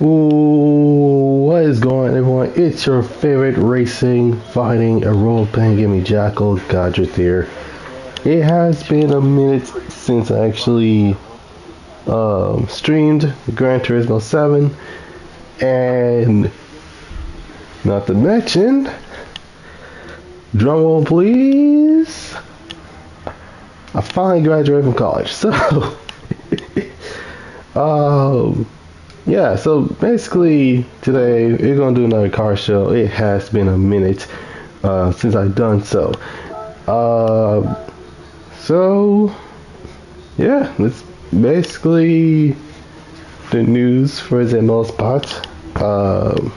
Ooh, what is going on, everyone? It's your favorite racing, fighting, and role-playing game, Jackal, Goddrifter. It has been a minute since I actually streamed Gran Turismo 7, and not to mention, drumroll please, I finally graduated from college. So, yeah, so basically today we're gonna do another car show. It has been a minute since I've done so. So yeah, that's basically the news for the most part. So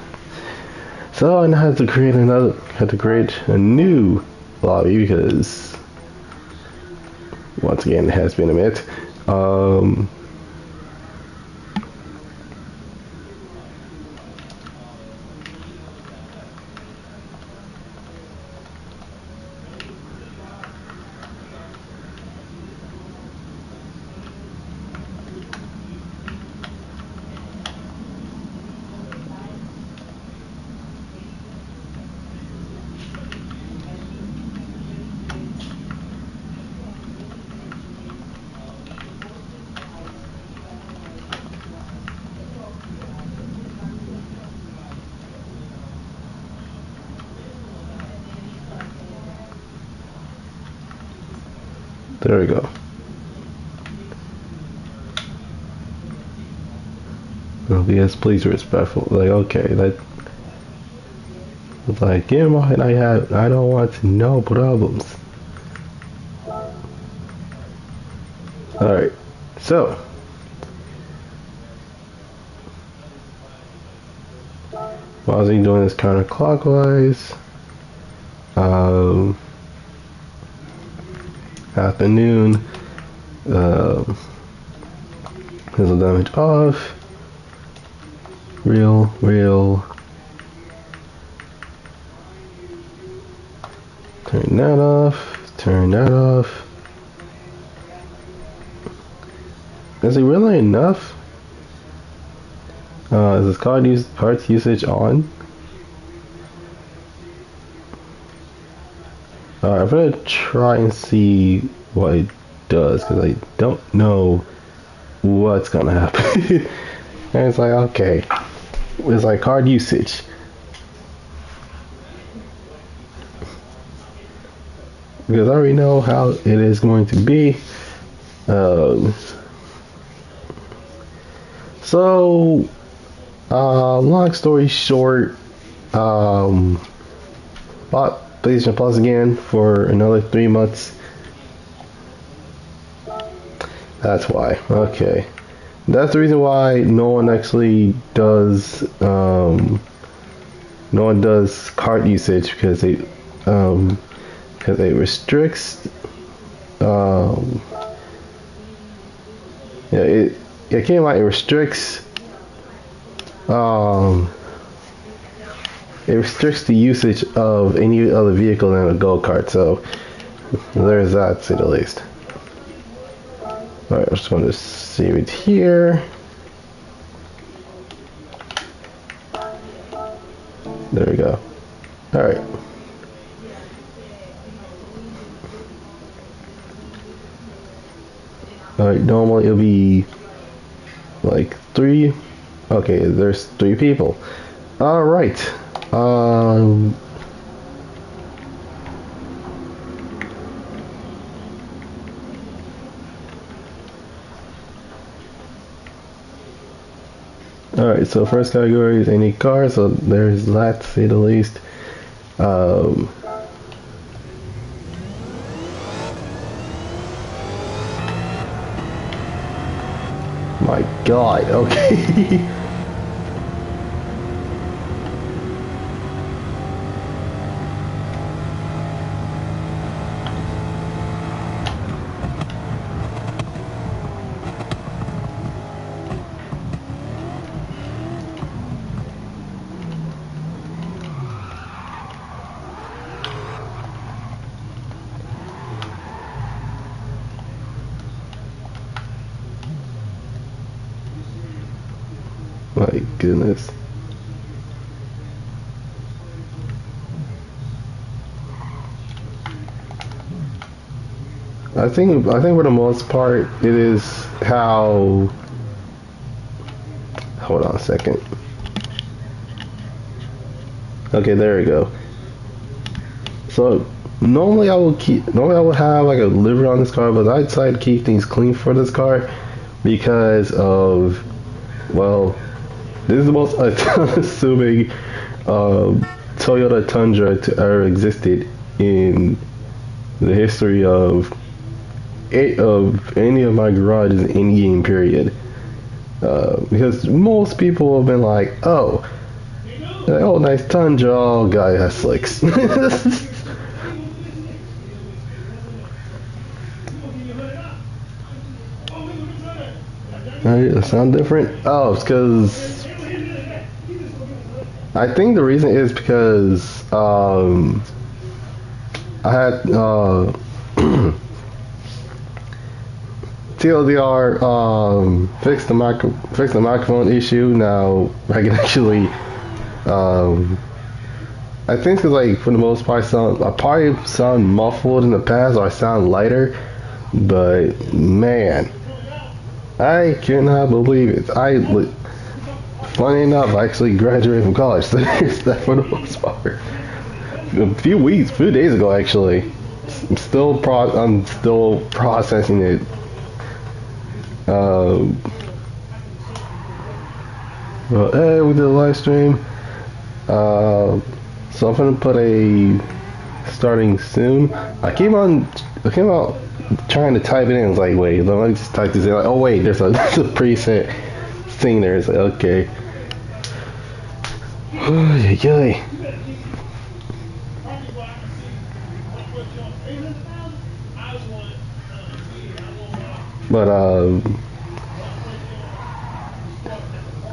I now have to create a new lobby because once again it has been a minute. There we go. Well, yes, please respectful. Like, okay, that. Like, you know, and I don't want no problems. Alright, so. While I was doing this counterclockwise, afternoon, physical damage off, real, turn that off, Is it really enough? Is this parts usage on? I'm gonna try and see what it does because I don't know what's gonna happen. And it's like, okay, it's like card usage. Because I already know how it is going to be. So, long story short, bought PlayStation Plus again for another 3 months. That's why. Okay. That's the reason why no one actually does, no one does card usage because it restricts, yeah, it came out, it restricts the usage of any other vehicle than a go-kart, so there's that, to say the least. Alright, I'm just going to save it here. There we go. Alright. Alright, normally it'll be like 3. Okay, there's 3 people. Alright. Alright, so first category is any car, so there's that, to say the least. My God, okay. My goodness. I think for the most part it is how. Hold on a second. Okay, there we go. So normally I would have like a livery on this car, but I decided to keep things clean for this car because of, well, this is the most unassuming Toyota Tundra to ever existed in the history of any of my garages in any game period. Because most people have been like, oh, nice Tundra, oh, guy has slicks. Sound different? Oh, it's because I think the reason is because I had TLDR fix the microphone issue. Now I can actually I think it's like for the most part I probably sound muffled in the past, or I sound lighter, but man, I cannot believe it. Funny enough, I actually graduated from college, so there's that for the most part. A few days ago actually. I'm still processing it. Well, hey, we did a live stream. So I'm gonna put a starting soon. I came out trying to type it in. It's like, wait, let me just type this in. Like, oh wait, there's a preset thing there. It's like, okay. Yay. But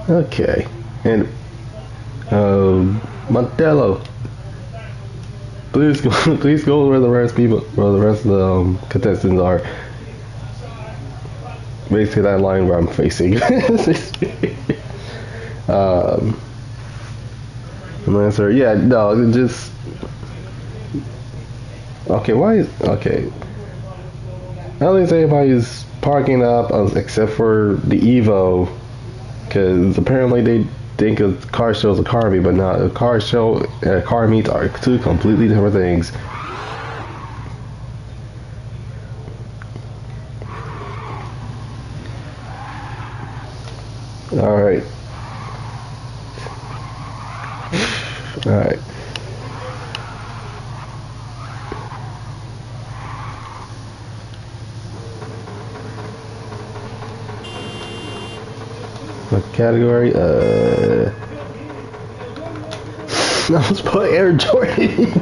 okay, and Montello, please go where the rest of the contestants are. Basically, that line where I'm facing. Answer, yeah, no, just okay. Okay? At least everybody's parking up except for the Evo, because apparently they think a car show is a car meet, but not a car show and a car meet are two completely different things. Alright. Alright. What category? Let's put Air Jordan.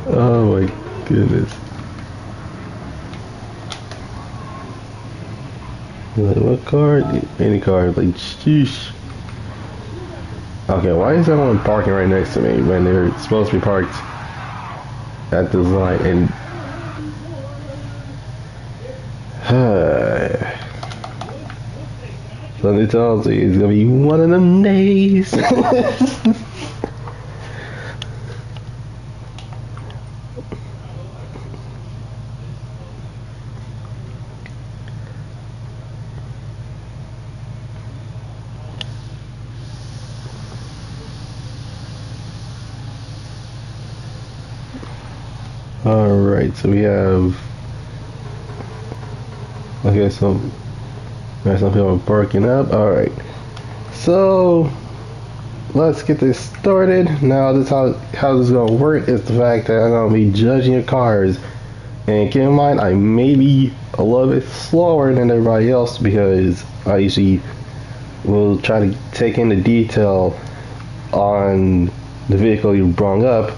Oh my goodness. Like, what car? Any car. Like, sheesh. Okay, why is everyone parking right next to me when they're supposed to be parked at this line? And so it tells you it's gonna be one of them days. Alright, so we have, okay, so there's some people parking up. Alright, so let's get this started. Now this how this is gonna work is the fact that I'm gonna be judging your cars, and keep in mind I may be a little bit slower than everybody else because I usually will try to take in the detail on the vehicle you brought up.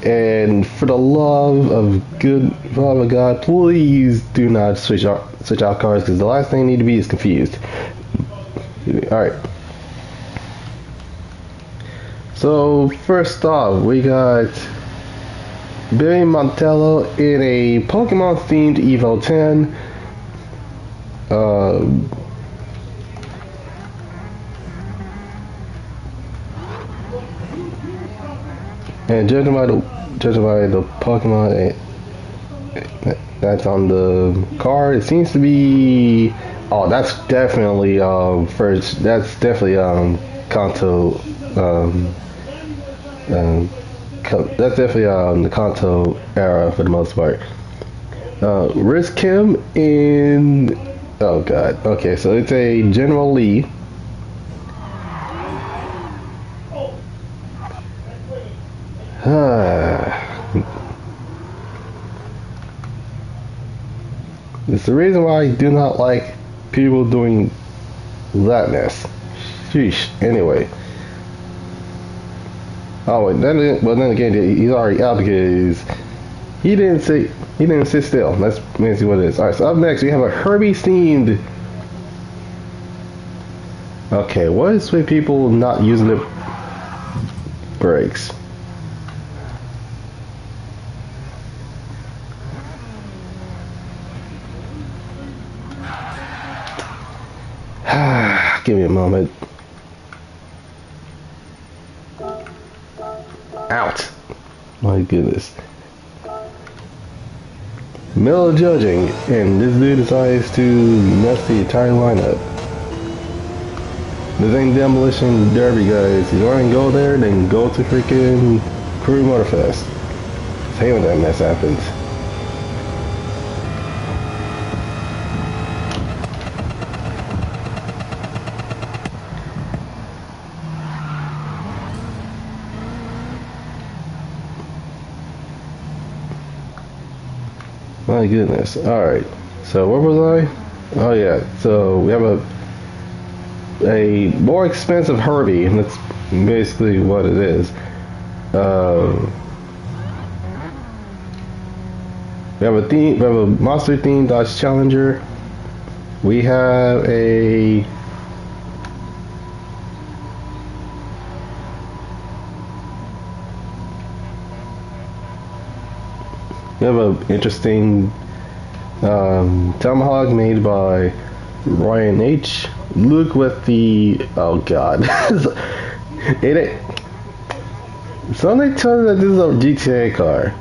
And for the love of God, please do not switch out cars, because the last thing you need to be is confused. Alright. So first off, we got Billy Montello in a Pokemon themed Evo 10. And judging by the Pokemon that's on the card, it seems to be. Oh, that's definitely first. That's definitely Kanto. That's definitely the Kanto era for the most part. Risk Kim in. Oh god. Okay, so it's a General Lee. It's the reason why I do not like people doing that mess. Sheesh. Anyway. Oh, then again, he's already out because he didn't sit still. Let's see what it is. All right. So up next, we have a Herbie themed. Okay, what is with people not using the brakes? Give me a moment. Out. My goodness. Middle of judging, and this dude decides to mess the entire lineup. This ain't Demolition Derby, guys. You want to go there, then go to freaking Crew Motorfest. I hate when that mess happens. My goodness. Alright. So where was I? Oh yeah. So we have a more expensive Herbie, and that's basically what it is. We have a monster themed Dodge Challenger. We have a an interesting Tomahawk made by Ryan H. Look with the god. Somebody told me that this is a GTA car.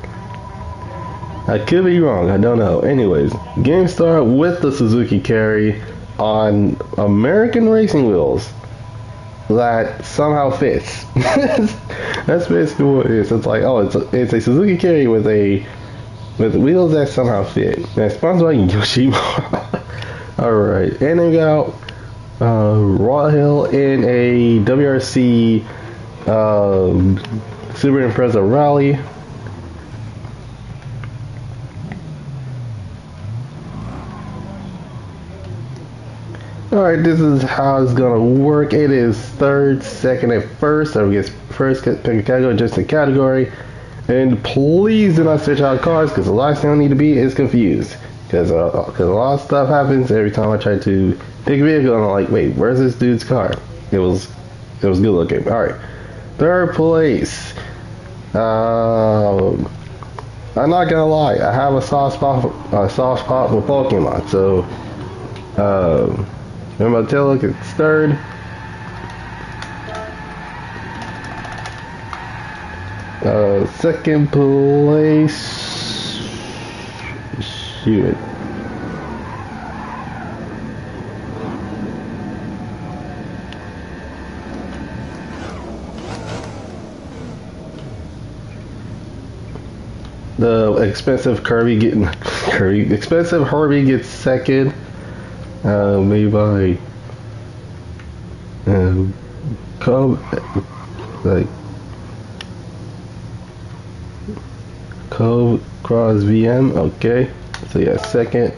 I could be wrong, I don't know. Anyways, game start with the Suzuki Carry on American racing wheels that somehow fits. That's basically what it is. It's like, oh, it's a Suzuki Carry with wheels that somehow fit. And it's sponsored by Yoshimura. Alright, and then we got Raw Hill in a WRC Super Impreza Rally. Alright, this is how it's gonna work. It is third, second, and first. So we get first pick a category, just a category. And please do not switch out cars, because the last thing I need to be is confused. Because a lot of stuff happens every time I try to pick a vehicle, and I'm like, wait, where's this dude's car? It was good looking. Alright, third place. I'm not gonna lie, I have a soft spot for Pokemon. So remember to look at third. Second place. Shoot. The expensive expensive Herbie gets second. Made by Cove Cross VM. Okay, so yeah, second.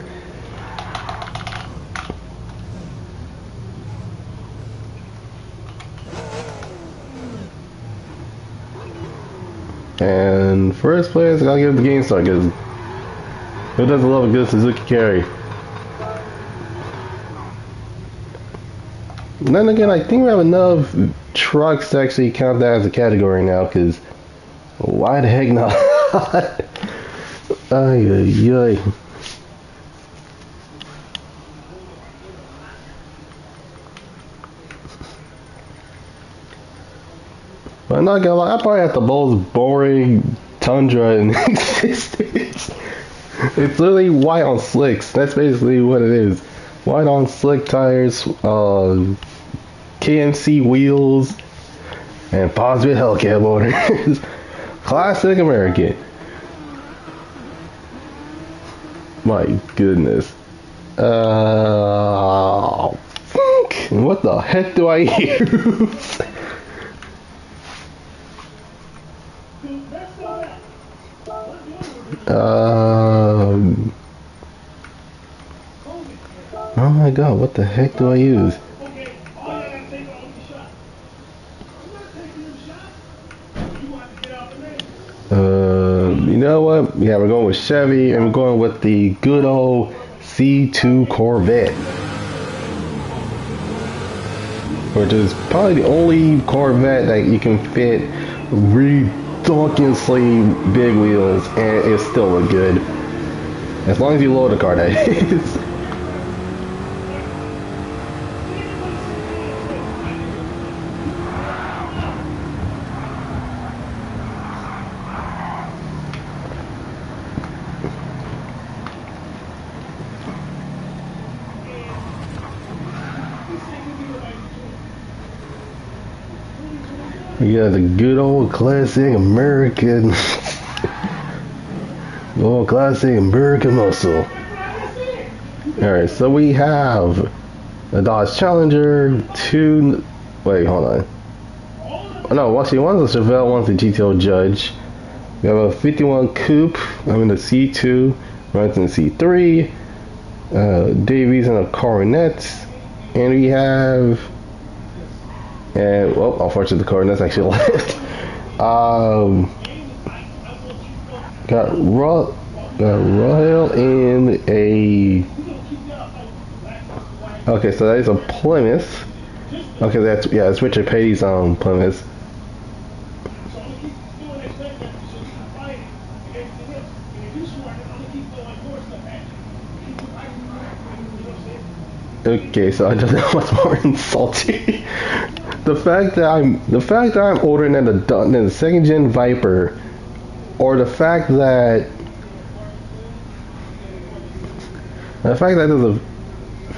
And first place, I gotta give the game start, because who doesn't love a good Suzuki Carry? And then again, I think we have enough trucks to actually count that as a category now, because why the heck not? Ay, ay, ay. But I'm not gonna lie, I probably have the most boring Tundra in existence. It's literally white on slicks. That's basically what it is. White on slick tires, KMC wheels, and positive Hellcat motors. Classic American. My goodness. What the heck do I use? Oh my god, what the heck do I use? You know what? Yeah, we're going with Chevy, and we're going with the good old C2 Corvette, which is probably the only Corvette that you can fit ridiculously big wheels, and it still look good. As long as you load the car, that is. Yeah, the good old classic American, old classic American muscle. Alright, so we have a Dodge Challenger, wait, hold on. Oh, no, actually, one's a Chevelle, one's a GTO Judge. We have a 51 Coupe, I'm in the C2, runs in the C3, Davies in a Coronet, and we have. And well, unfortunately, the coordinates actually left. Got Royal in a. Okay, so that is a Plymouth. Okay, that's it's Richard Patey's Plymouth. Okay, so I don't know what's more insulting. The fact that I'm ordering than the second gen Viper, or the fact that there's a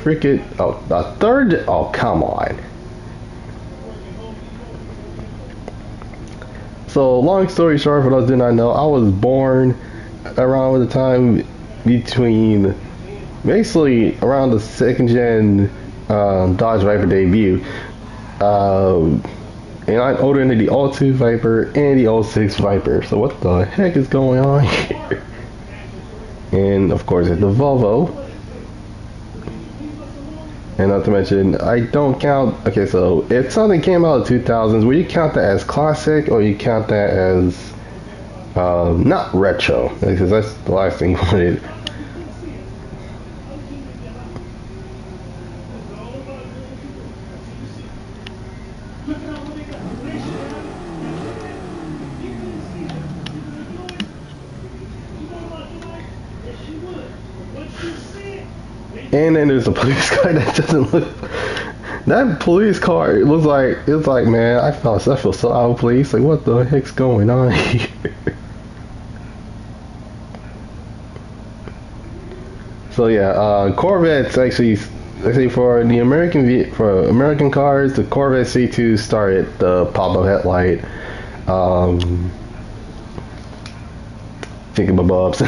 freaking a third. Oh, come on. So long story short, for those who do not know, I was born around the time between basically around the second gen Dodge Viper debut. And I'm older than the 02 Viper and the 06 Viper. So what the heck is going on here? And of course it's the Volvo. And not to mention, I don't count. Okay, so if something came out in the 2000s, will you count that as classic or you count that as not retro? Because that's the last thing you wanted. And then there's a police car that doesn't look. That police car, it looks like, it's like, man, I feel so out of place. Like, what the heck's going on here? So yeah, Corvettes actually for the American cars, the Corvette C2 started the pop-up headlight. Thinking about bobs.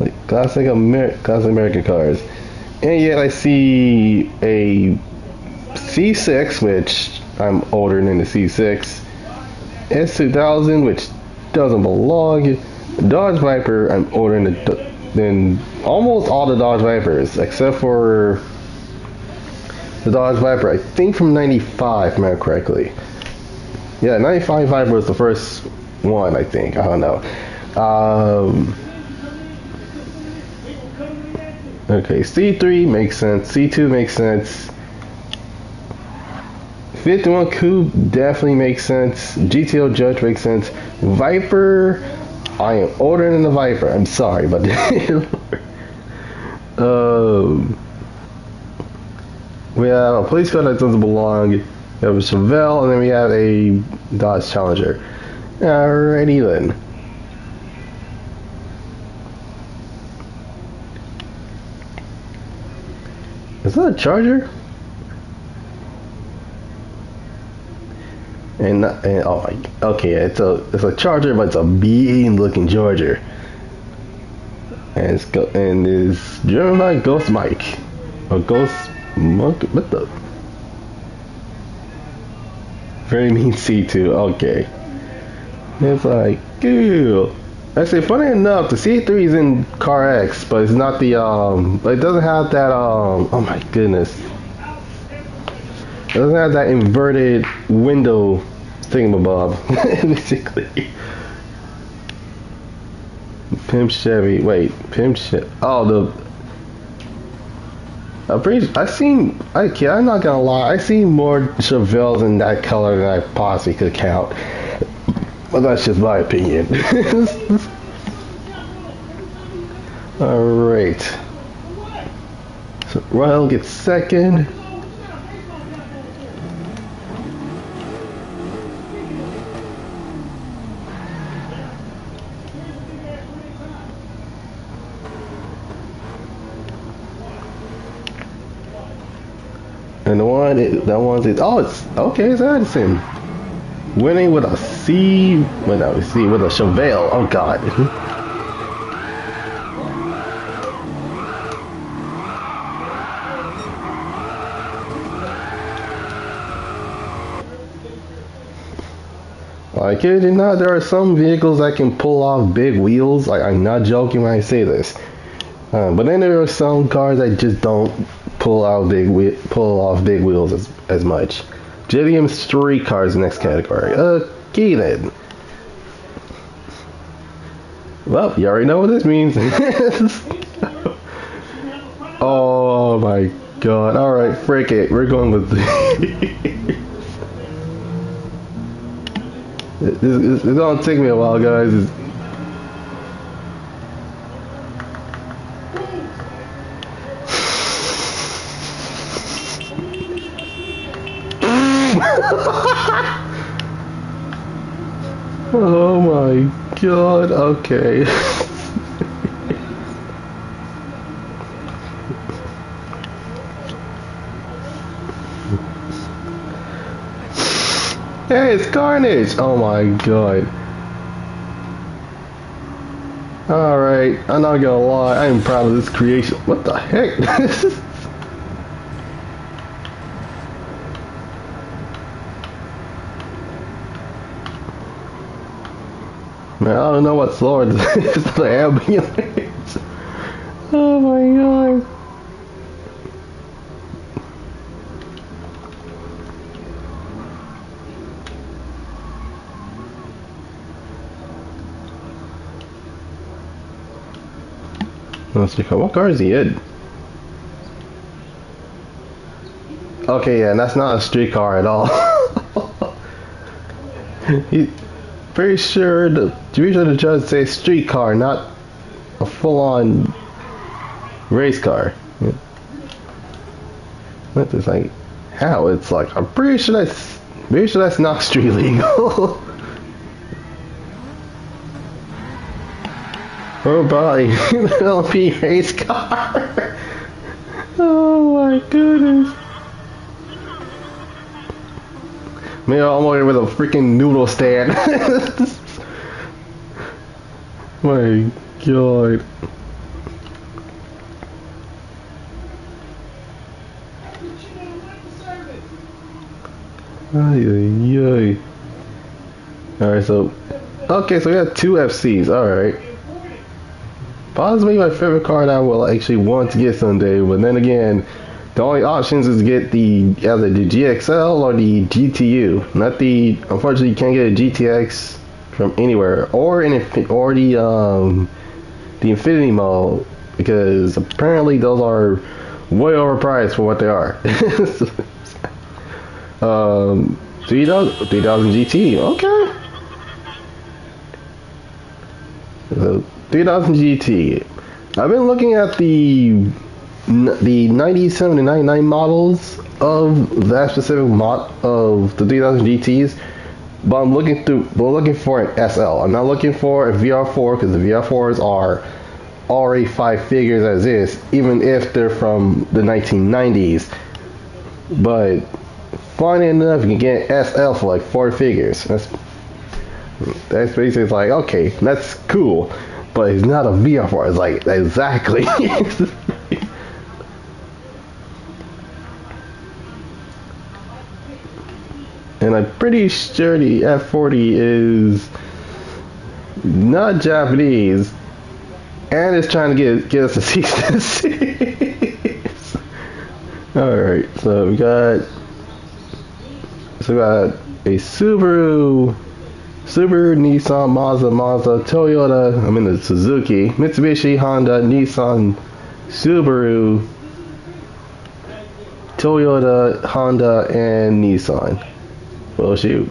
Like classic American cars. And yet I see a C6, which I'm older than the C6, S2000, which doesn't belong, Dodge Viper, I'm older than almost all the Dodge Vipers, except for the Dodge Viper, I think from 95, if I remember correctly. Yeah, 95 Viper was the first one, I think, I don't know. Okay, C3 makes sense, C2 makes sense, 51 Coupe definitely makes sense, GTO Judge makes sense, Viper, I am older than the Viper, I'm sorry, but we have a police car that doesn't belong, We have a Chevelle, and then we have a Dodge Challenger. Alrighty then. Is that a Charger? And oh my, okay, it's a Charger, but it's a mean looking Charger. And it's driven by Ghost Mike. Or Ghost Monk, what the? Very mean C2, okay. It's like, ew. Actually, funny enough, the C3 is in Car X, but it's not the, but it doesn't have that, oh my goodness. It doesn't have that inverted window thingamabob, basically. Pimp Chevy, wait, Pimp Chevy, oh, I'm not gonna lie, I seen more Chevelles in that color than I possibly could count. But that's just my opinion. Alright. So Royal gets second. And it's Addison. Winning with a with a Chevelle. Oh god. I kid you not, there are some vehicles that can pull off big wheels. Like, I'm not joking when I say this. But then there are some cars that just don't pull off big wheels as much. JDM street cars, next category. Okay then. Well, you already know what this means. Oh my god. Alright, frick it. We're going with It's gonna take me a while, guys. Oh my god, okay. Hey, it's Carnage! Oh my god. Alright, I'm not gonna lie, I am proud of this creation. What the heck? Man, I don't know what slower this is. The ambulance. Oh my god. Let's check out what car is he in. Okay, yeah, that's not a street car at all. Pretty sure the judge says street car, not a full-on race car. Yeah. It's like how? It's like I'm pretty sure that's not street legal. Or probably LP race car. Oh my goodness. Maybe I'm over here with a freaking noodle stand. My god. Ay. Alright, so okay, so we got two FCs, alright. Possibly my favorite car that I will actually want to get someday, but then again, the only options is to get either the GXL or the GTU. Unfortunately, you can't get a GTX from anywhere, or the Infinity Mall, because apparently those are way overpriced for what they are. 3000 GT, okay. So 3000 GT. I've been looking at the 97 and 99 models of that specific mod of the 3000 GTs, but we're looking for an SL. I'm not looking for a VR4 because the VR4s are already 5 figures as is, even if they're from the 1990s. But funny enough, you can get an SL for like 4 figures. That's basically like, okay, that's cool, but it's not a VR4. It's like, exactly. And I'm pretty sure the F40 is not Japanese, and it's trying to get us a cease and desist. Alright, so we got a Subaru, Nissan, Mazda, Toyota, the Suzuki, Mitsubishi, Honda, Nissan, Subaru, Toyota, Honda, and Nissan. Well, shoot.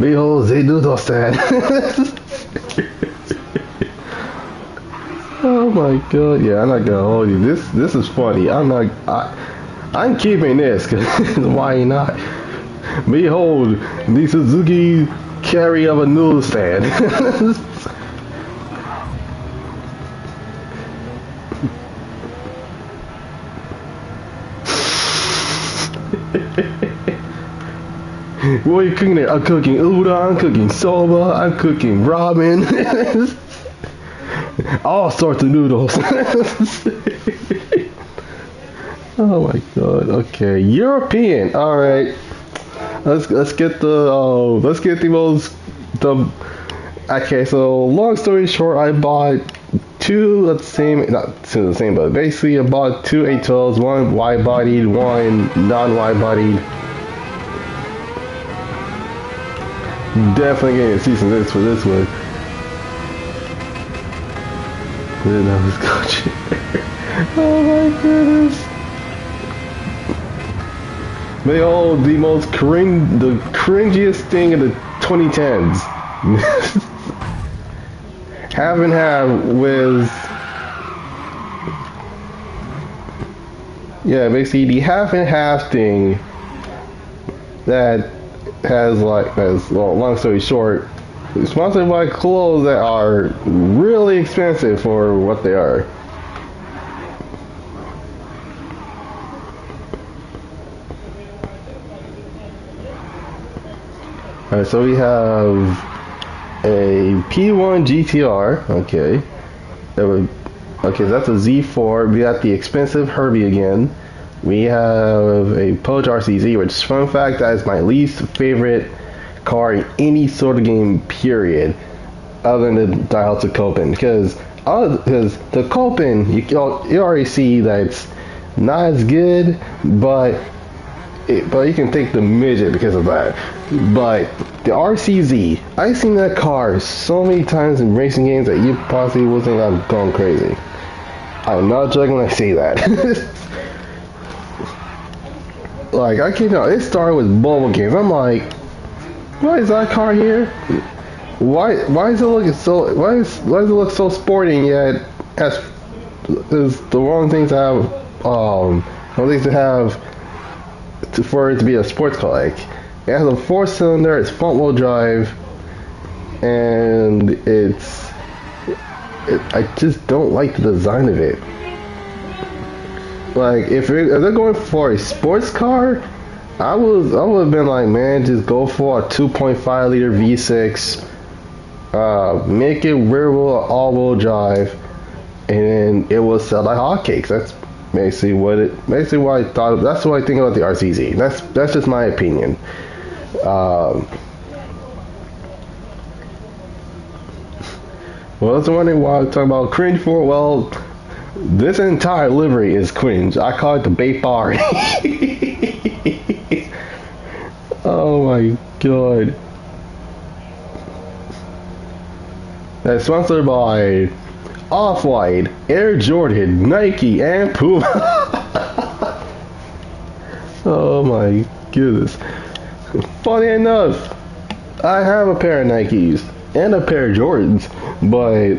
Behold, they do those that. Oh my god, yeah, I'm not gonna hold you. This is funny. I'm keeping this, cause why not? Behold, the Suzuki carry of a newsstand. What are you cooking there? I'm cooking udon, I'm cooking soba, I'm cooking ramen. All sorts of noodles. Oh my god. Okay, European. All right. Let's get the most. Okay, so long story short, I bought two of the same, not two of the same, but basically I bought two 812s, one wide-bodied, one non-wide-bodied. Definitely getting a cease and desist for this one. Then I was coaching. Oh my goodness. They all the cringiest thing in the 2010s. Half and half with, yeah, basically the half and half thing that has well, long story short, it's sponsored by clothes that are really expensive for what they are. Alright, so we have a P1 GTR, okay. Okay, that's a Z4. We got the expensive Herbie again. We have a Poach RCZ, which, fun fact, that is my least favorite car in any sort of game, period, other than the Daihatsu Copen. Because the Copen, you already see that it's not as good, but you can take the midget because of that. But the RCZ, I've seen that car so many times in racing games that you possibly will think I'm going crazy. I'm not joking when I say that. Like, I can't know, it started with mobile games. I'm like, why is that car here? Why is it looking so? Why does it look so sporting yet? Is the wrong thing to have. Wrong things to have for it to be a sports car. Like, it has a 4-cylinder. It's front-wheel drive, and I just don't like the design of it. Like, if they're going for a sports car, I would have been like, man, just go for a 2.5 liter V6, make it rear-wheel or all-wheel drive, and it will sell like hotcakes. That's basically what I thought. That's what I think about the RCZ. That's just my opinion. Well, I was wondering why I was talking about cringe for. Well, this entire livery is cringe. I call it the bait bar. Oh my god. That's sponsored by Off-White, Air Jordan, Nike, and Puma. Oh my goodness. Funny enough, I have a pair of Nikes and a pair of Jordans, but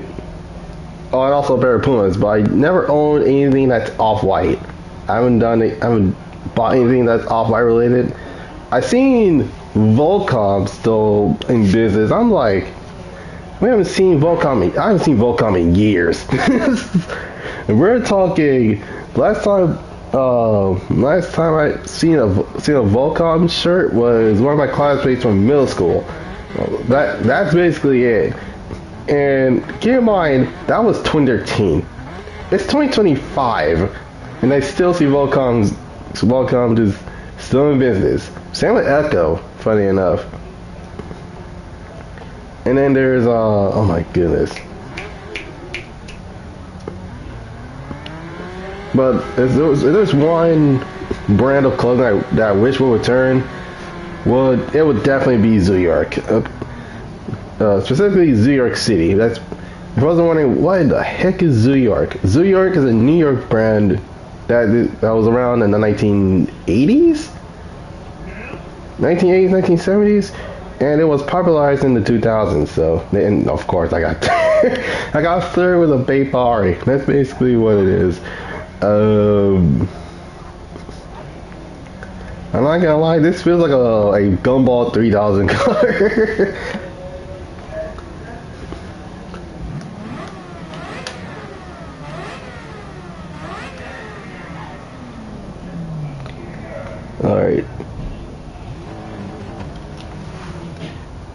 Oh, and also a pair of Pumas, but I never owned anything that's off-white. I haven't done it. I haven't bought anything that's off-white related. I seen Volcom still in business. I'm like, we haven't seen Volcom. I haven't seen Volcom in years. And we're talking last time I seen a Volcom shirt was one of my classmates from middle school. That's basically it. And keep in mind that was 2013. It's 2025, and I still see Volcom just still in business. Same with Echo, funny enough. And then there's oh my goodness. But if there's one brand of clothing that I wish would return, it would definitely be Zoo York. Specifically Zoo York City. If I wasn't wondering what the heck is Zoo York? Zoo York is a New York brand that was around in the 1980s, 1970s, and it was popularized in the 2000s. So, and of course, I got I got third with a Bapari. That's basically what it is. I'm not gonna lie, this feels like a Gumball 3000 car.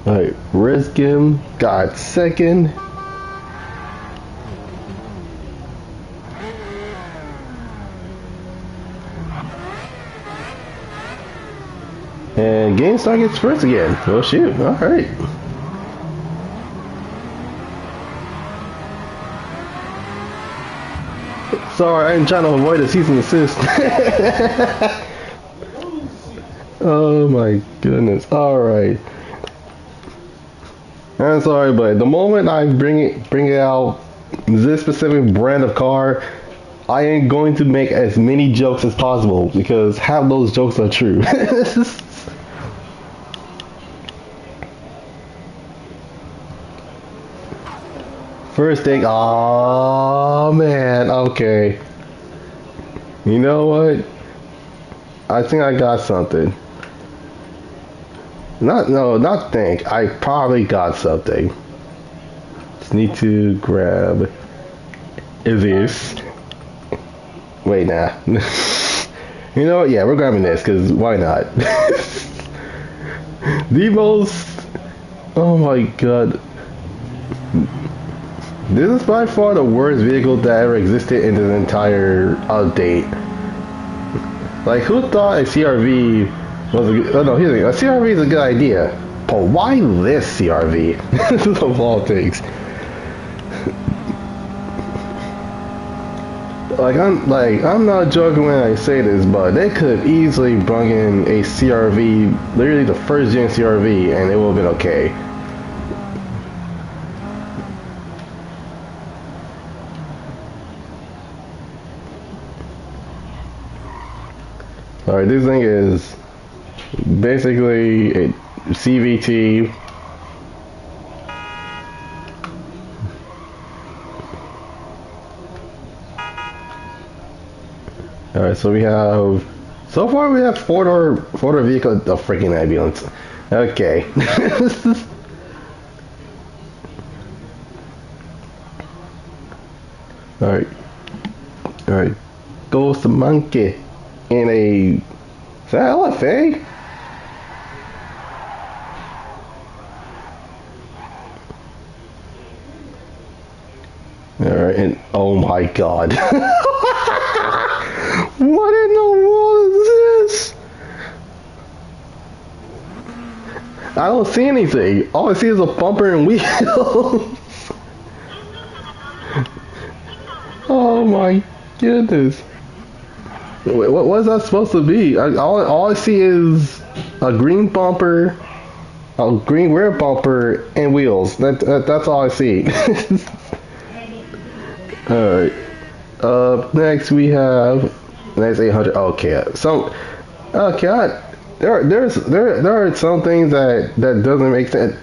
Alright, risk him, got second. And GameStar gets first again. Oh shoot, alright. Sorry, I'm trying to avoid a cease and desist. Oh my goodness, alright. I'm sorry, but the moment I bring out this specific brand of car, I am going to make as many jokes as possible because half those jokes are true. First thing, oh man, okay. You know what? I think I got something. Not think. I probably got something. Just need to grab this. Wait, nah. You know what? Yeah, we're grabbing this because why not? The most. Oh my god. This is by far the worst vehicle that ever existed in this entire update. Like, who thought a CRV was a good... Oh no, here's the thing. A CRV is a good idea. But why this CRV? Of all things. I'm not joking when I say this, but they could have easily brought in a CRV, literally the first gen CRV, and it would have been okay. Alright, this thing is basically a CVT. Alright, so we have, so far we have four-door vehicle, a freaking ambulance. Okay. Alright. Ghost monkey in a, is that LFA? Alright, and oh my god. What in the world is this? I don't see anything. All I see is a bumper and wheels. Oh my goodness. Wait, what is that supposed to be? All I see is a green bumper, a green rear bumper, and wheels. That's all I see. Alright. Next we have next 800. Okay, so okay, there are some things that doesn't make sense.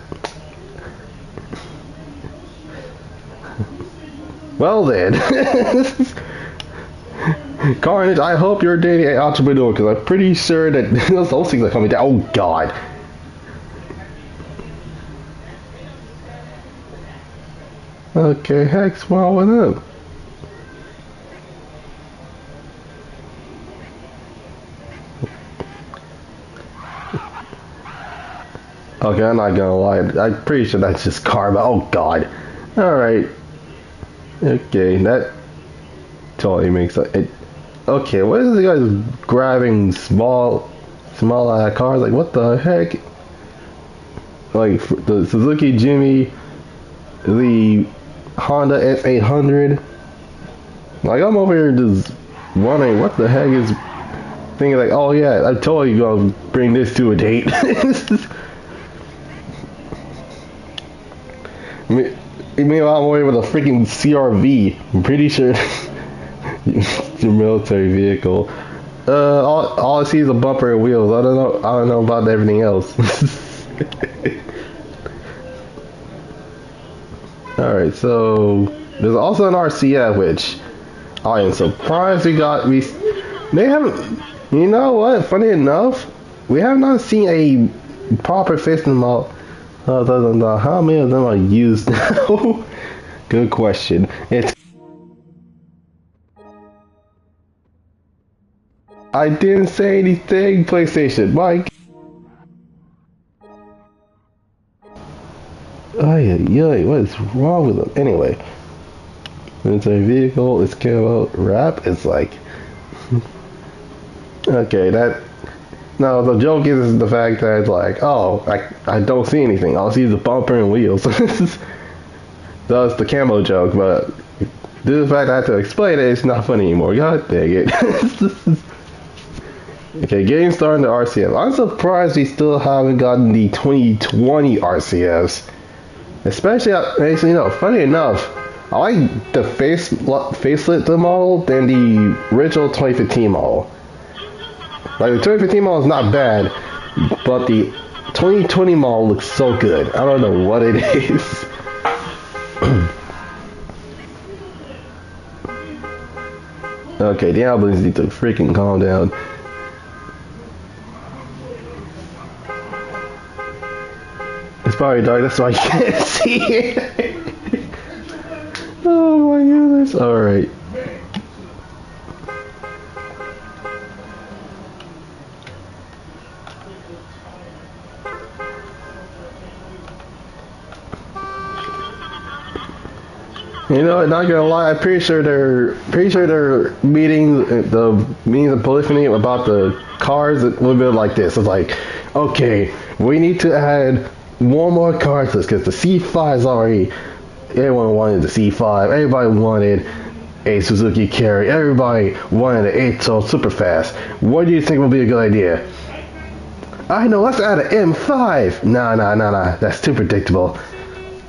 Well then. Carnage, I hope you're dating an entrepreneur because I'm pretty sure that those things are coming down. Oh god. Okay, heck's wrong with him? Okay, I'm not gonna lie. I'm pretty sure that's just karma. Oh god. Alright. Okay, that totally makes it. Okay, what is the guy grabbing small cars? Like, what the heck? Like, the Suzuki Jimmy, the Honda S800. Like, I'm over here just wondering what the heck is thinking like, oh yeah, I told you gonna bring this to a date. Meanwhile, I'm away with a freaking CRV. I'm pretty sure it's a military vehicle. All I see is a bumper and wheels. I don't know about everything else. Alright, so there's also an RCF, which I am surprised they haven't, you know what, funny enough, we have not seen a proper fisting model other than how many of them are used now. Good question. I didn't say anything, PlayStation, Mike. Ay, what is wrong with them? Anyway, it's a vehicle, it's camo wrap, it's like, okay, no, the joke is the fact that it's like, oh, I don't see anything, all I see is the bumper and wheels. That's the camo joke, but due to the fact I have to explain it, it's not funny anymore, god dang it. Okay, getting started in the RCF. I'm surprised we still haven't gotten the 2020 RCFs. Especially, you know, funny enough, I like the facelift model than the original 2015 model. Like, the 2015 model is not bad, but the 2020 model looks so good. I don't know what it is. Okay, the albums need to freaking calm down. It's probably dark, that's why you can't see it. Oh my goodness. Alright. You know, not gonna lie, I'm pretty sure they're meeting the meetings of polyphony about the cars a little bit like this. It's like, okay, we need to add one more car to this because the C5 is already, everyone wanted the C5, everybody wanted a Suzuki Carry, everybody wanted an 8-12 super fast. What do you think would be a good idea? I know, let's add an M5. Nah, that's too predictable.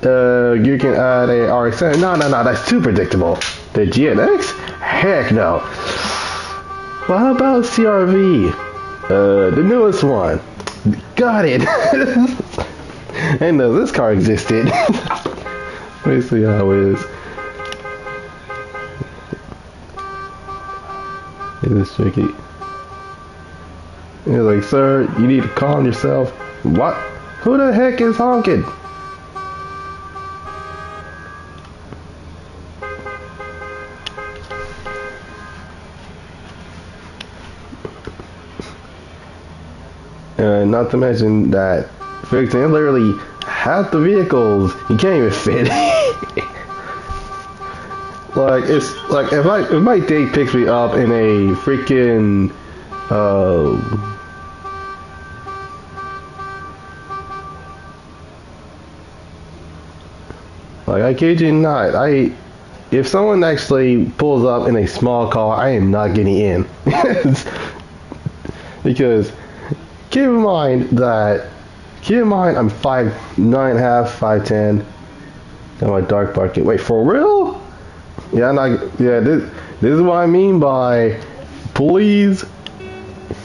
You can add a RX-7. No, that's too predictable. The GNX? Heck no. Well, how about CRV? The newest one. Got it. I know this car existed. Let me see how it is. It is tricky. He's like, sir, you need to calm yourself. What? Who the heck is honking? Not to mention that, for example, literally half the vehicles you can't even fit. Like, it's like if my date picks me up in a freaking like, I kid you not, if someone actually pulls up in a small car, I am not getting in. Because keep in mind I'm 5'9.5", 5'10". Got my dark bucket. Wait, for real? Yeah, this is what I mean by, please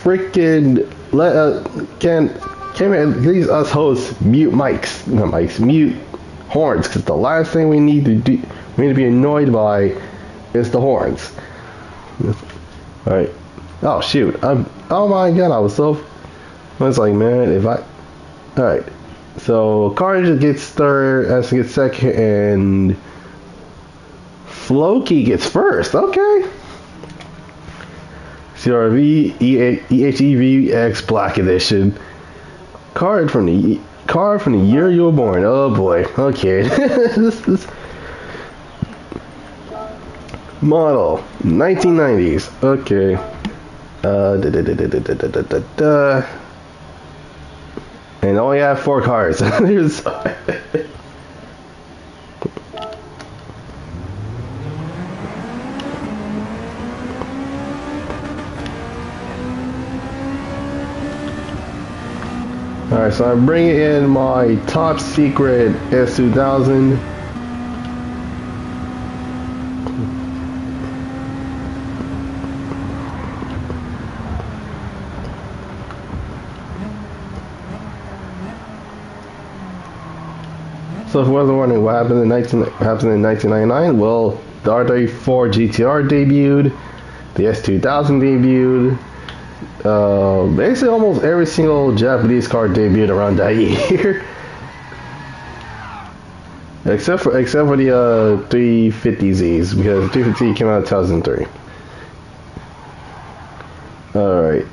freaking can please us hosts mute mics, not mics, mute horns, because the last thing we need to do, we need to be annoyed by, is the horns. All right. Oh shoot! Oh my god! I was like, man, if I. All right. So Carnage gets third, as gets second, and Floki gets first. Okay. CRV EHEVX Black Edition. Card from the year you were born. Oh boy. Okay. this model 1990s. Okay. And only have 4 cards. There's. Alright, so I'm bringing in my top secret S2000. So if you wasn't wondering what happened in 1999, well, the R34 GTR debuted, the S2000 debuted. Basically almost every single Japanese car debuted around that year. except for the 350Zs, because the 350Z came out in 2003. Alright.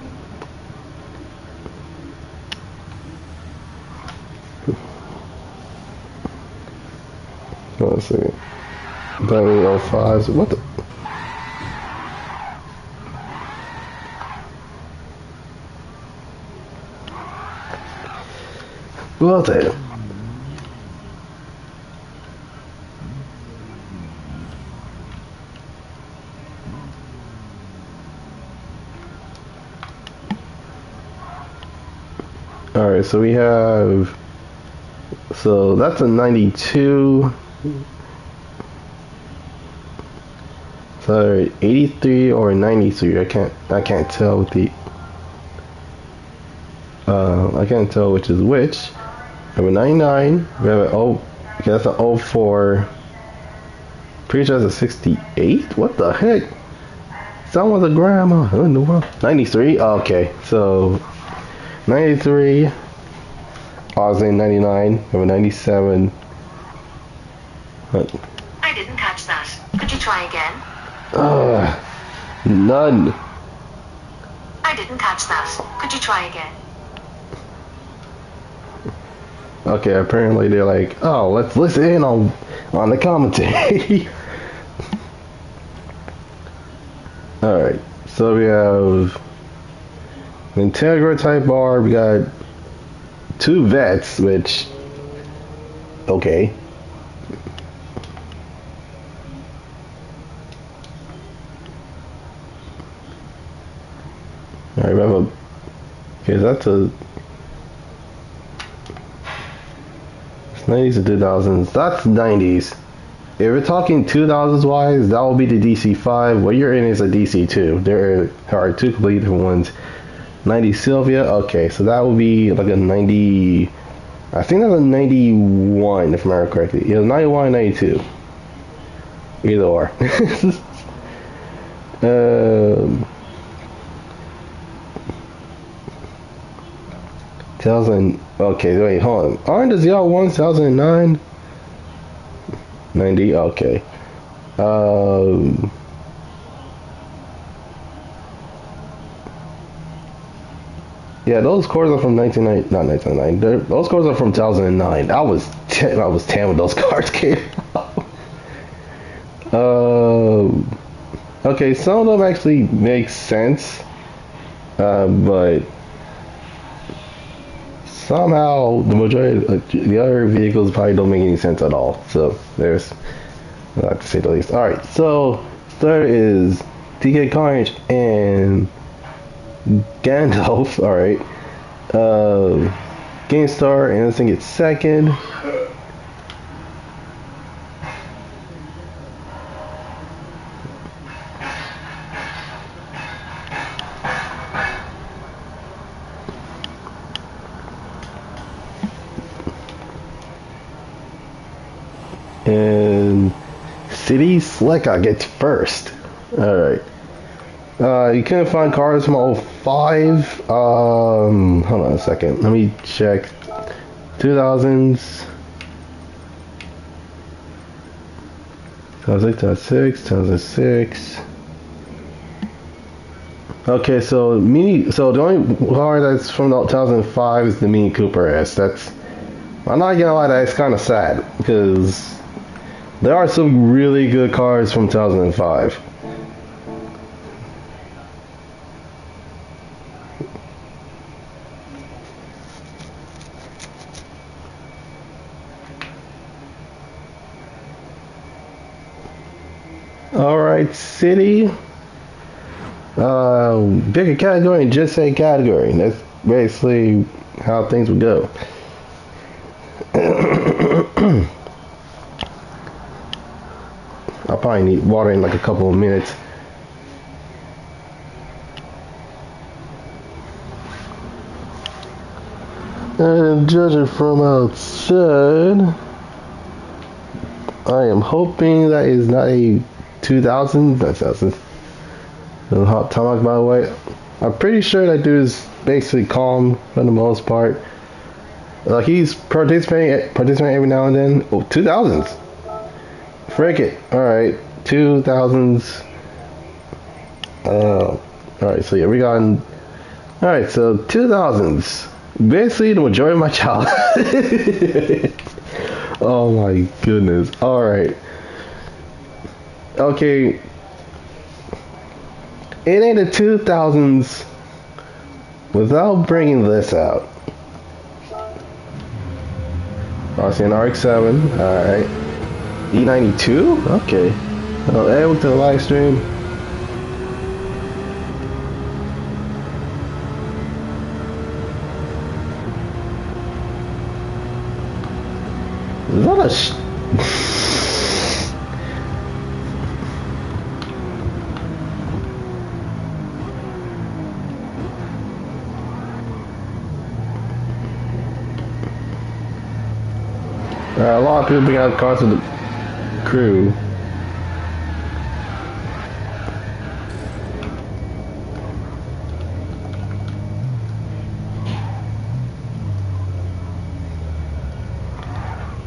Let's see. Battery 05s. What the? Well then. Alright, so we have, so that's a 92. So 83 or 93, I can't tell with the I can't tell which is which. We have a 99, we have okay, that's an 04. Pretty sure that's a 68? What the heck? Someone's a grandma. Who in the world? 93? Okay, so 93. I was in 99. We have a 97. I didn't catch that. Could you try again? None. I didn't catch that. Could you try again? Okay, apparently they're like, oh, let's listen in on the commentary. Alright, so we have an Integra Type bar, we got 2 vets, which, okay. Alright, we have a, okay, that's a, 90s to 2000s, that's 90s. If we're talking 2000s wise, that will be the DC5. What you're in is a DC2. There are 2 completely different ones. 90 Sylvia, okay, so that would be like a 90, I think that's a 91 if I remember correctly. It was 91, 92. Either or. 2000, okay, wait, hold on. Aren't the ZR1 2009? 90, okay. Yeah, those cores are from 1990, not 1999. Those cores are from 2009. I was 10 when those cards came out. Okay, some of them actually make sense, but somehow the majority of the other vehicles probably don't make any sense at all. So there's, not to say the least. Alright, so third is TK Carnage and Gandalf. Alright. GameStar, and I think it's second. And City Slicka gets first. Alright. You couldn't find cars from 05. Hold on a second. Let me check. 2000s. 2006. Okay, so the only car that's from 2005 is the Mini Cooper S. I'm not gonna lie, that's kind of sad because there are some really good cars from 2005. Alright, City. Pick a category and just say category. That's basically how things would go. I'll probably need water in like a couple of minutes. And judging from outside, I am hoping that is not a 2000. That's the hot tonic, by the way. I'm pretty sure that dude is basically calm for the most part. Like he's participating every now and then. Oh, 2000s. Frick it. Alright. 2000s. Alright, so yeah, we got. Alright, so 2000s. Basically the majority of my childhood. Oh my goodness. Alright. Okay. It ain't the 2000s without bringing this out. I see an RX-7. Alright. E92? Okay. Oh, hey, look to the live stream. Is that a a lot of people bring out cars with the crew.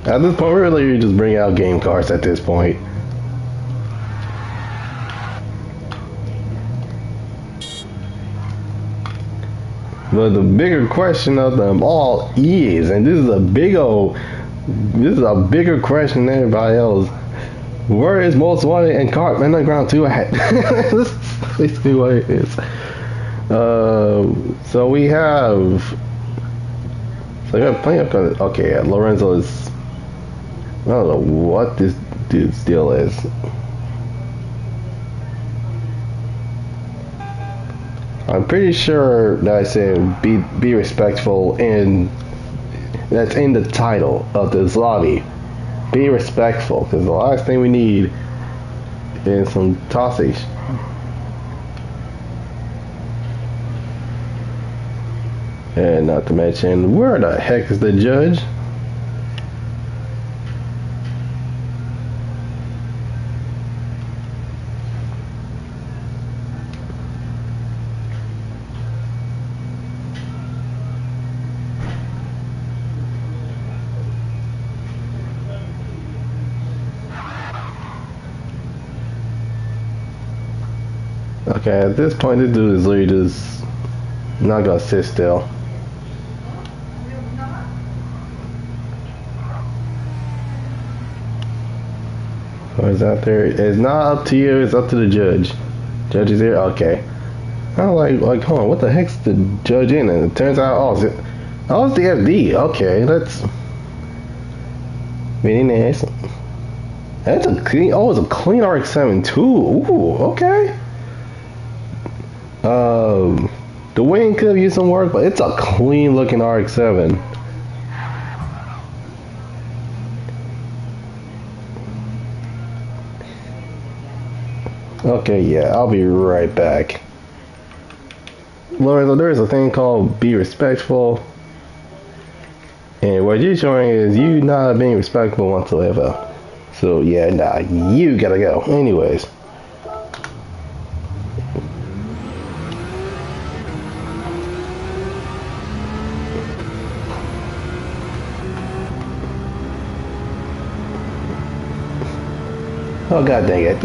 At this point, we really just bring out game cars at this point. But the bigger question of them all is, and this is a bigger question than everybody else. Where is Most Wanted and Car Underground 2 at? That's basically what it is. So we have. So we have plenty of. Okay, yeah, Lorenzo is. I don't know what this dude's deal is. I'm pretty sure that I said be respectful, and that's in the title of this lobby. Be respectful, because the last thing we need is some toxic. And not to mention, where the heck is the judge? Okay, at this point, this dude is literally just not gonna sit still. What is out there? It's not up to you, it's up to the judge. Judge is here? Okay. I'm like, hold on, what the heck's the judge in? And it turns out, it's the FD. Okay, let's. Very nice. That's a clean, it's a clean RX-7 too. Ooh, okay. The wing could have used some work, but it's a clean looking RX-7. Okay, yeah, I'll be right back. Lorenzo, there's a thing called be respectful. And what you're showing is you not being respectful whatsoever. So yeah, nah, you gotta go. Anyways. Oh god dang it.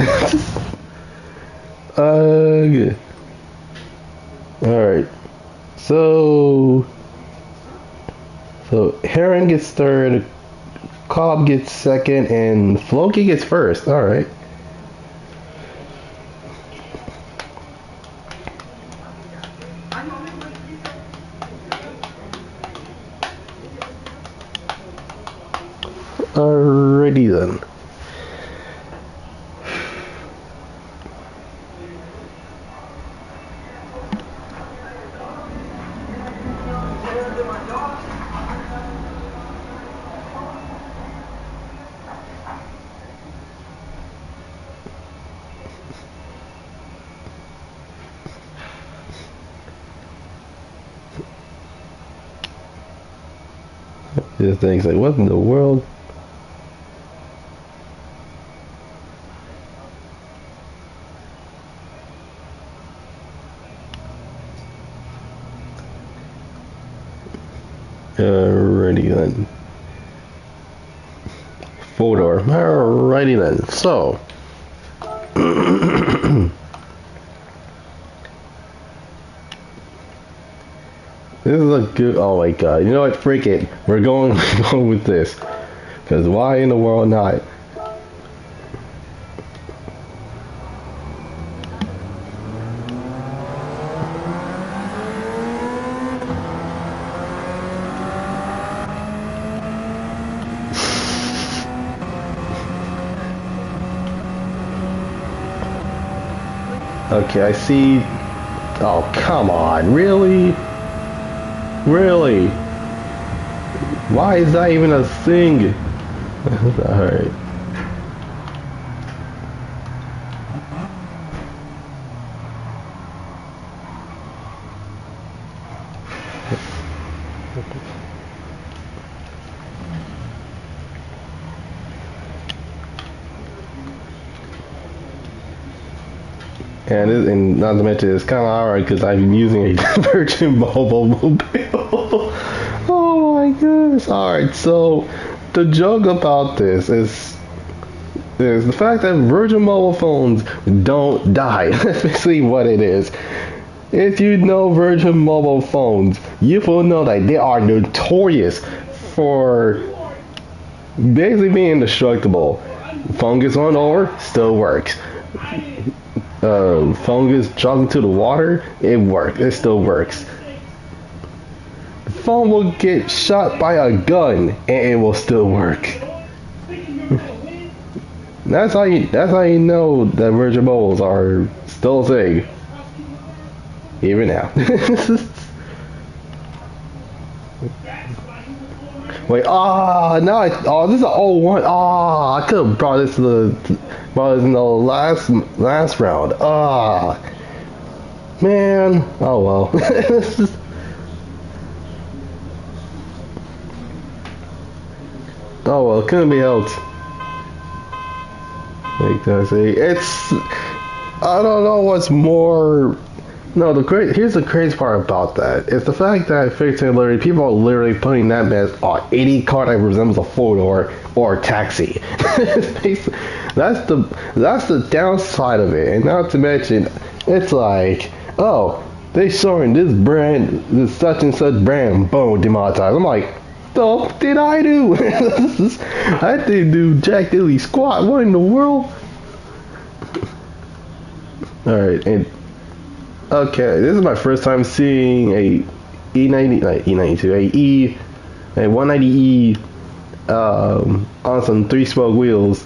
Good. Alright. So Heron gets third, Cobb gets second, and Floki gets first. Alright. Alrighty then. This thing's like, what in the world? Alrighty then. Four-door. Alrighty then. So. This is a good. Oh my god. You know what? Freak it. We're going with this. Because why in the world not? Okay, I see. Oh, come on. Really? Really? Why is that even a thing? Alright. And not to mention, it's kind of alright because I'm using a Virgin Mobile mobile. Oh my goodness. Alright, so the joke about this is the fact that Virgin Mobile phones don't die. That's basically what it is. If you know Virgin Mobile phones, you will know that they are notorious for basically being indestructible. Phone gets run over, still works. Phone gets dropped into the water, it works. It still works. The phone will get shot by a gun, and it will still work. That's how you know that Virgin Mobiles are still a thing. Even now. Wait, this is an old one. I could have brought this in the last round. Man. Oh well. Oh well, couldn't be helped. Like I say, I don't know what's more. No, here's the crazy part about that. It's the fact that literally people are literally putting that mess on any car that resembles a four-door or a taxi. That's the downside of it. And not to mention, it's like, oh, they showing this brand, this such and such brand, boom, demonetized. I'm like, the f did I do? I didn't do jack diddly squat. What in the world? Alright, and okay, this is my first time seeing a E92, a 190E on some 3-spoke wheels.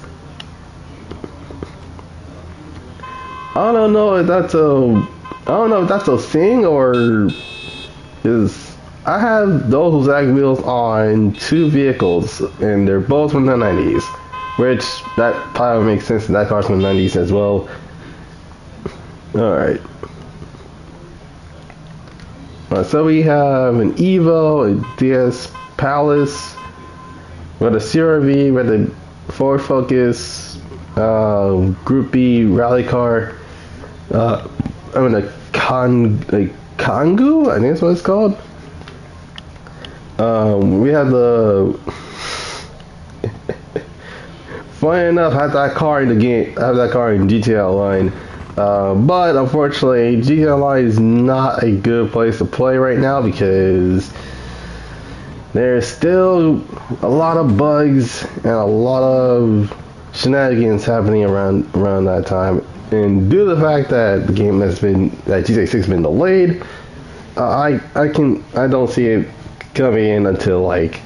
I don't know if that's a thing or is I have those exact wheels on 2 vehicles and they're both from the 90s, which that probably makes sense. That car's from the 90s as well. All right. So we have an Evo, a DS Palace, we have a CRV, we have Ford Focus, Group B rally car. I mean a Kangoo, I think that's what it's called. We have the. Funny enough, I had that car in the game. I have that car in GTA Online. But unfortunately, GTA Online is not a good place to play right now because there's still a lot of bugs and a lot of shenanigans happening around that time. And due to the fact that the game has been, that GTA 6 has been delayed, I don't see it coming in until like,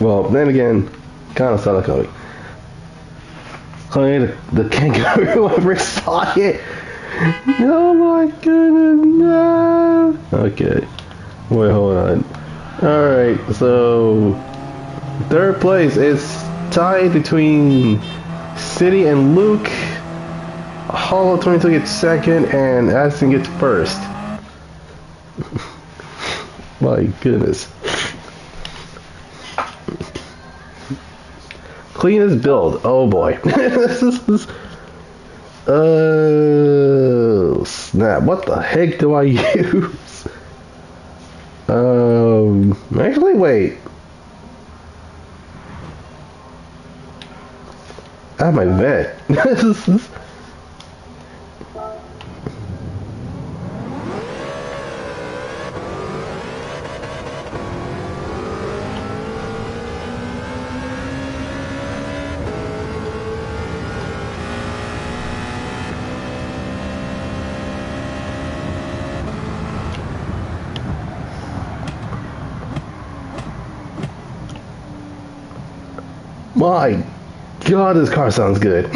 well, then again, kind of saw it coming. The kangaroo, whoever saw it. Oh my goodness, no. Okay, wait, hold on. Alright, so third place is tied between City and Luke. Hollow 22 gets second, and Aston gets first. My goodness. Cleanest build. Oh boy. Oh snap. What the heck do I use? Actually wait. I have my vet. My God, this car sounds good.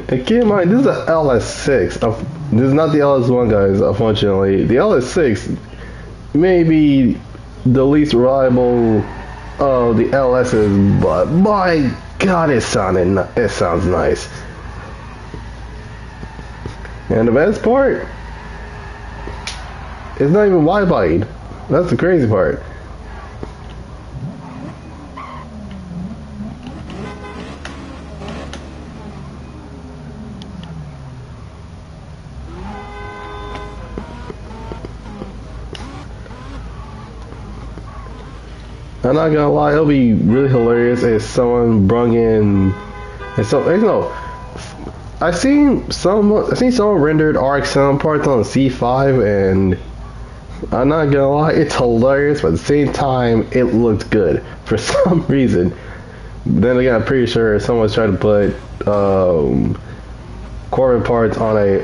And keep in mind, this is an LS6. This is not the LS1, guys, unfortunately. The LS6 may be the least reliable of the LSs, but my God, it sounds nice. And the best part, it's not even wide-bodied. That's the crazy part. I'm not gonna lie, it'll be really hilarious if someone brung in, and so you know, I've seen someone rendered RX-7 parts on the C5, and I'm not gonna lie, it's hilarious, but at the same time, it looked good for some reason. Then again, I'm pretty sure someone's trying to put Corvette parts on a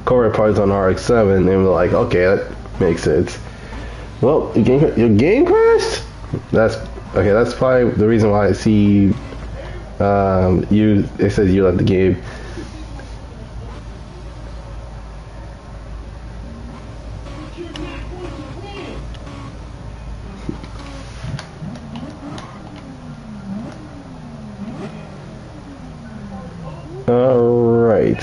Corvette parts on RX-7, and we're like, okay, that makes sense. Well, your game crashed? That's okay. That's probably the reason why I see it says you left the game. All right.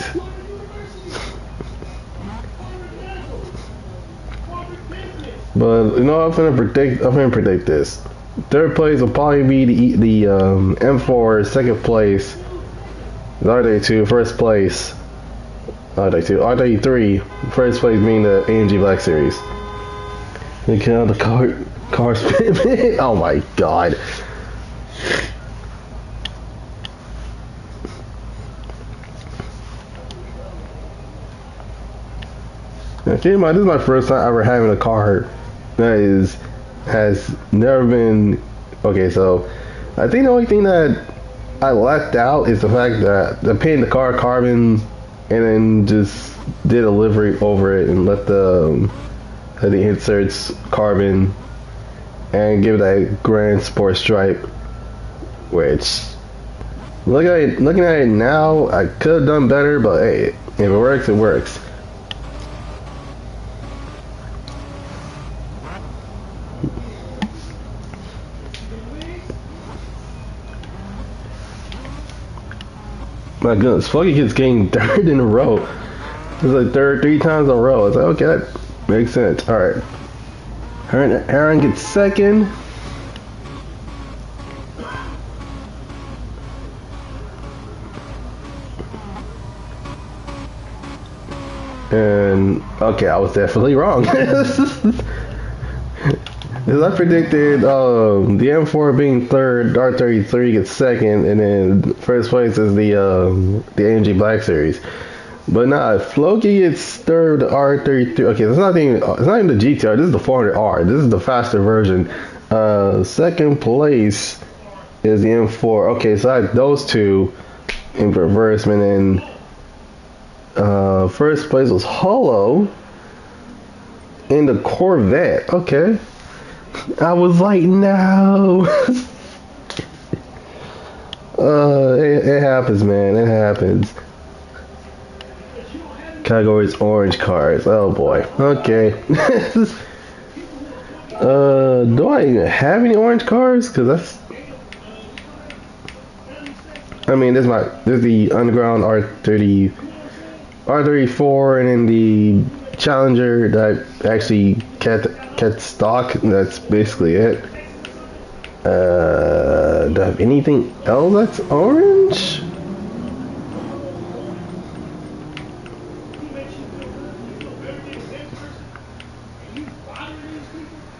But you know, I'm gonna predict this. Third place will probably be the M4. Second place, RD2. First place, RD2. RD3. First place being the AMG Black Series. Look at the car spin. Oh my God. Now, keep in mind, this is my first time ever having a car that has never been okay. So I think the only thing that I left out is the fact that I painted the car carbon and then just did a livery over it and let the inserts carbon and give it that Grand Sport stripe, which looking at it now, I could have done better, but hey, if it works, it works. My goodness, Foggy keeps getting third in a row. It's like third 3 times in a row. It's like, okay, that makes sense. Alright. Aaron gets second. And okay, I was definitely wrong. As I predicted, the M4 being third, R33 gets second, and then first place is the AMG Black Series. But nah, Floki gets third, R33. Okay, it's not even the GTR. This is the 400R. This is the faster version. Second place is the M4. Okay, so I had those two in reverse, and then first place was Holo in the Corvette. Okay. I was like, no. It happens, man. It happens. Categories orange cars. Oh boy. Okay. Do I even have any orange cars? Cause that's. I mean, this is the underground R34, and then the Challenger that actually kept stock. That's basically it. Do I have anything else that's orange?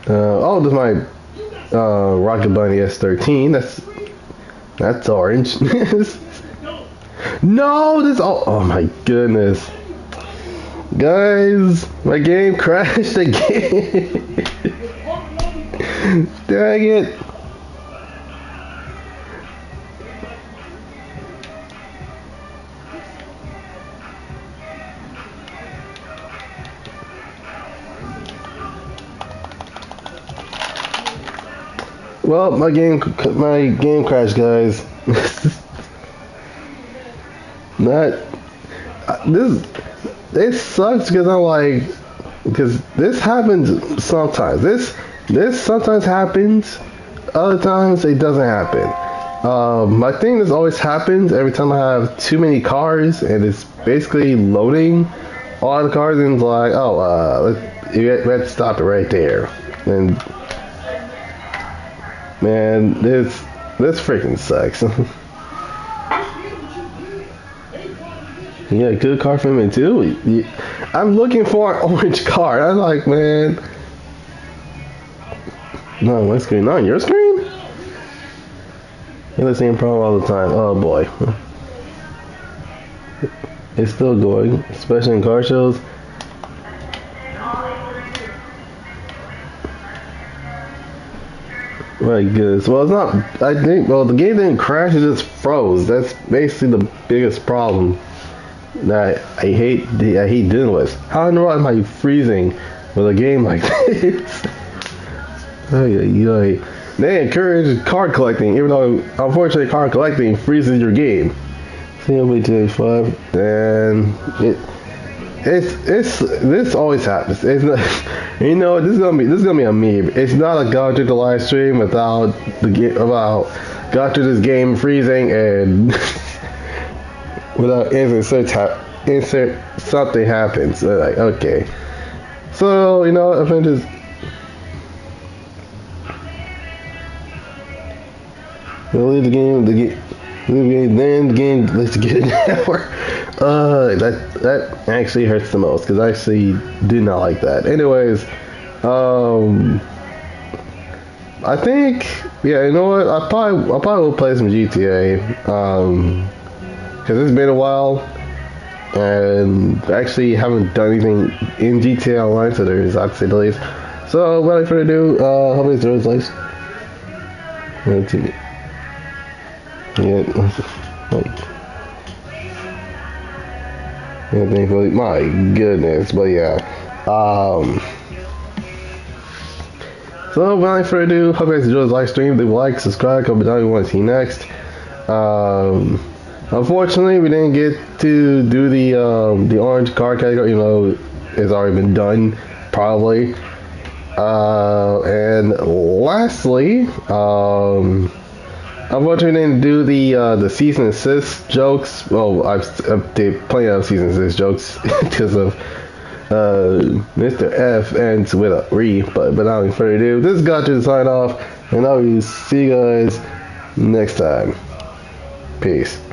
Oh, this is my Rocket Bunny S13. That's orange. No, oh my goodness. Guys, my game crashed again. Dang it. Well, my game crashed, guys. It sucks because I'm like, because this happens sometimes. This sometimes happens. Other times it doesn't happen. My thing that always happens every time I have too many cars, and it's basically loading all the cars, and it's like, we have to stop it right there. And man, this freaking sucks. Yeah, good car for me too. I'm looking for an orange car. I'm like, man. No, my screen, not your screen. You have the same problem all the time. Oh boy, it's still going, especially in car shows. My goodness. Well, it's not. I think. Well, the game didn't crash. It just froze. That's basically the biggest problem that I hate dealing with. How in the world am I freezing with a game like this? They encourage card collecting, even though unfortunately card collecting freezes your game. CLB285, and this always happens. It's not, this is gonna be a meme. It's not a Goddrifter live stream without Goddrifter's game freezing and without insert something happens. So like, okay, so if I just leave the game, then the game lets you get an hour. That actually hurts the most because I actually do not like that. Anyways, I think, yeah, you know what? I probably will play some GTA because it's been a while and I actually haven't done anything in GTA Online, so there's, I'd say, the least. So without further ado, how many zeros likes? Yeah, like, yeah, thankfully, my goodness, but yeah, so without further ado, hope you guys enjoyed this live stream. Leave a like, subscribe, comment down if you want to see next. Unfortunately, we didn't get to do the orange car category, it's already been done, probably. And lastly, unfortunately, we didn't do the cease and desist jokes. Well, I've did plenty of cease and desist jokes because of Mr. F ends with a re, but without any further ado, this is Goddrifter sign off, and I will see you guys next time. Peace.